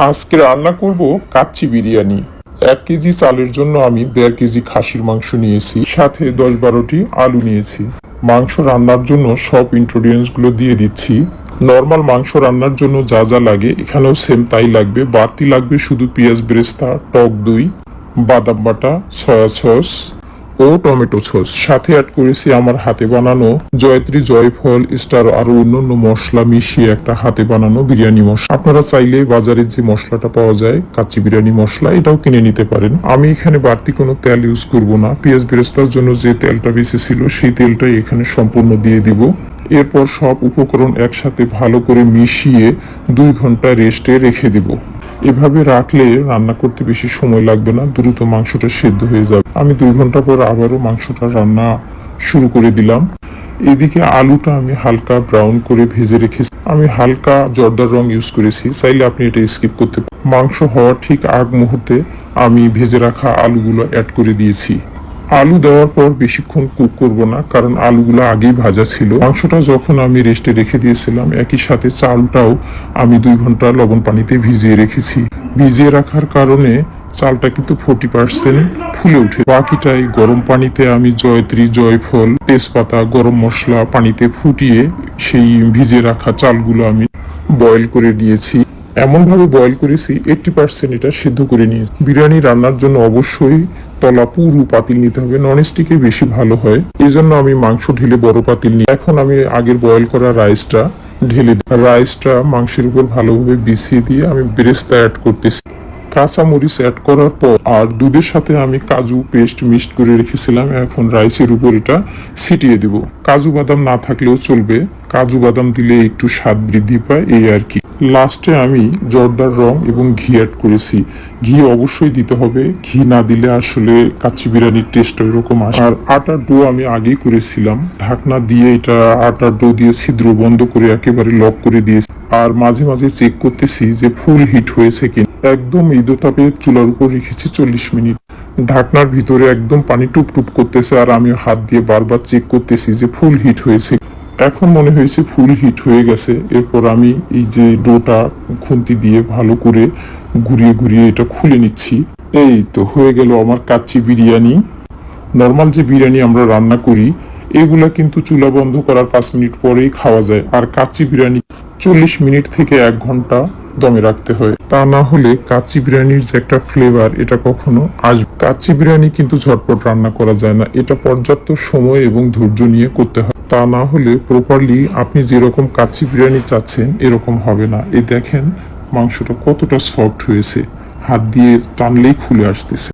আজকে রান্না করব কাচ্চি বিরিয়ানি। 1 কেজি চালের জন্য আমি 1.5 কেজি খাসির মাংস নিয়েছি, সাথে 10-12টি আলু নিয়েছি। মাংস রান্নার জন্য সব ইনগ্রেডিয়েন্টস গুলো দিয়ে দিচ্ছি। নর্মাল মাংস রান্নার জন্য যা যা লাগে এখানেও সেম তাই লাগবে। বাড়তি লাগবে শুধু পেঁয়াজ বেরেস্তা, টক দই, বাদাম বাটা, সয়া সস ও টমেটো সস। সাথে অ্যাড করেছি আমার হাতে বানানো জয়ত্রী, জয়ফল, স্টার আরো অন্যান্য মশলা মিশিয়ে একটা হাতে বানানো বিরিয়ানি মশলা। আপনারা চাইলে বাজারে যে মশলাটা পাওয়া যায় কাচ্চি বিরিয়ানি মশলা, এটাও কিনে নিতে পারেন। আমি এখানে বাড়তি কোনো তেল ইউজ করব না। পেঁয়াজ বেরেস্তার জন্য যে তেলটা বেঁচে ছিল সেই তেলটাই এখানে সম্পূর্ণ দিয়ে দিব। এরপর সব উপকরণ একসাথে ভালো করে মিশিয়ে 2 ঘন্টা রেস্টে রেখে দিব। এভাবে রাখলে রান্না করতে বেশি সময় লাগবে না, দ্রুত মাংসটা সেদ্ধ হয়ে যাবে। আমি 2 ঘন্টা পর আবারও মাংসটা রান্না শুরু করে দিলাম। এদিকে আলুটা আমি হালকা ব্রাউন করে ভেজে রেখেছি। আমি হালকা জর্দার রং ইউজ করেছি, চাইলে আপনি এটা স্কিপ করতে পারেন। মাংস হওয়ার ঠিক আগ মুহূর্তে আমি ভেজে রাখা আলুগুলো অ্যাড করে দিয়েছি। আলু দেওয়ার পর বেশিক্ষণ কুক করব না, কারণ আলুগুলো আগেই ভাজা ছিল। মাংসটা যখন আমি রেস্টে রেখে দিয়েছিলাম, একই সাথে চালটাও আমি 2 ঘন্টা লবণ পানিতে ভিজিয়ে রেখেছি। ভিজিয়ে রাখার কারণে চালটা কিন্তু 40% ফুলে উঠে। বাকিটাই গরম পানিতে আমি জয়ত্রী, জয়ফল, তেজপাতা, গরম মশলা পানিতে ফুটিয়ে সেই ভিজিয়ে রাখা চালগুলো আমি বয়েল করে দিয়েছি। এমন ভাবে বয়েল করেছি 80% এটা সিদ্ধ করে নিয়েছি। বিরিয়ানি রান্নার জন্য অবশ্যই তলা পুরু পাতিল নিতে হবে, ননস্টিকে বেশি ভালো হয়। এই জন্য আমি মাংস ঢেলে বড় পাতিল নিই। এখন আমি আগের বয়েল করা রাইসটা ঢেলে রাইসটা মাংসের উপর ভালোভাবে বিছিয়ে দিয়ে আমি বেরেস্তা অ্যাড করতেছি। কাঁচা মরিচ অ্যাড করার পর আর দুধের সাথে আমি কাজু পেস্ট মিক্সড করে রেখেছিলাম, এখন রাইসের উপর এটা ছিটিয়ে দেব। কাজু বাদাম না থাকলেও চলবে, কাজু বাদাম দিলে একটু স্বাদ বৃদ্ধি পায়, এই আর কি। লাস্টে আমি জর্দার রং এবং ঘি অ্যাড করেছি। ঘি অবশ্যই দিতে হবে, ঘি না দিলে আসলে কাচ্চি বিরিয়ানির টেস্ট ওইরকম আসে। আর আটার ডো আমি আগেই করেছিলাম, ঢাকনা দিয়ে এটা আটার ডো দিয়ে ছিদ্র বন্ধ করে একেবারে লক করে দিয়েছি। আর মাঝে মাঝে চেক করতেছি যে ফুল হিট হয়েছে কিনা। একদম ইদোতাপে চুলার উপর রেখেছি 40 মিনিট। ঢাকনার ভিতরে একদম পানি টুপ টুপ করতেছে, আর আমি হাত দিয়ে বারবার চেক করতেছি যে ফুল হিট হয়েছে। এখন মনে হয়েছে ফুল হিট হয়ে গেছে। এরপর আমি এই যে ডোটা খুন্তি দিয়ে ভালো করে ঘুরিয়ে ঘুরিয়ে এটা খুলে নিচ্ছি। এই তো হয়ে গেল আমার কাচ্চি বিরিয়ানি। নর্মাল যে বিরিয়ানি আমরা রান্না করি এগুলা কিন্তু চুলা বন্ধ করার 5 মিনিট পরেই খাওয়া যায়, আর কাচ্চি বিরিয়ানি 40 মিনিট থেকে 1 ঘন্টা দমে রাখতে হয়। তা না হলে কাচ্চি বিরিয়ানির যে একটা ফ্লেভার এটা কখনো আসবে। কাচ্চি বিরিয়ানি কিন্তু ঝটপট রান্না করা যায় না, এটা পর্যাপ্ত সময় এবং ধৈর্য নিয়ে করতে হয়। তা না হলে প্রপারলি আপনি যেরকম কাচ্চি বিরিয়ানি চাচ্ছেন এরকম হবে না। এই দেখেন মাংসটা কতটা সফট হয়েছে, হাত দিয়ে টানলেই খুলে আসতেছে।